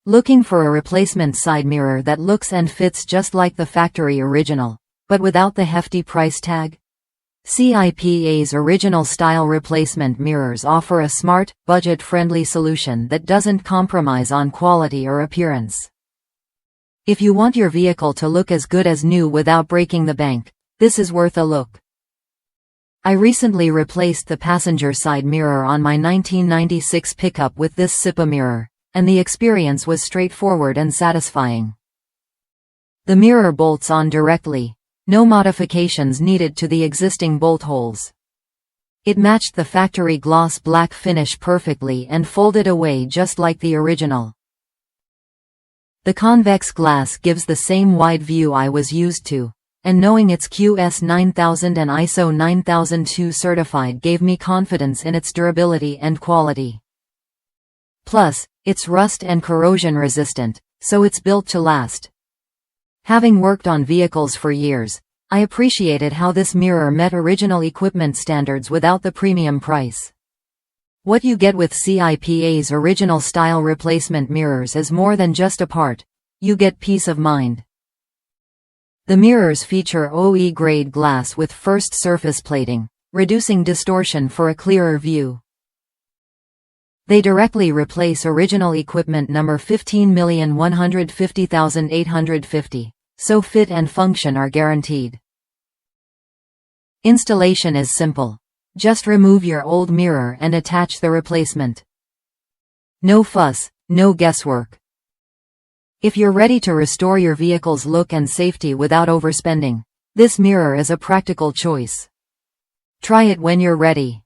Looking for a replacement side mirror that looks and fits just like the factory original, but without the hefty price tag? CIPA's original style replacement mirrors offer a smart, budget-friendly solution that doesn't compromise on quality or appearance. If you want your vehicle to look as good as new without breaking the bank, this is worth a look. I recently replaced the passenger side mirror on my 1996 pickup with this CIPA mirror, and the experience was straightforward and satisfying. The mirror bolts on directly, no modifications needed to the existing bolt holes. It matched the factory gloss black finish perfectly and folded away just like the original. The convex glass gives the same wide view I was used to, and knowing it's QS 9000 and ISO 9002 certified gave me confidence in its durability and quality. Plus, it's rust and corrosion resistant, so it's built to last. Having worked on vehicles for years, I appreciated how this mirror met original equipment standards without the premium price. What you get with CIPA's original style replacement mirrors is more than just a part. You get peace of mind. The mirrors feature OE-grade glass with first surface plating, reducing distortion for a clearer view. They directly replace original equipment number 15,150,850, so fit and function are guaranteed. Installation is simple. Just remove your old mirror and attach the replacement. No fuss, no guesswork. If you're ready to restore your vehicle's look and safety without overspending, this mirror is a practical choice. Try it when you're ready.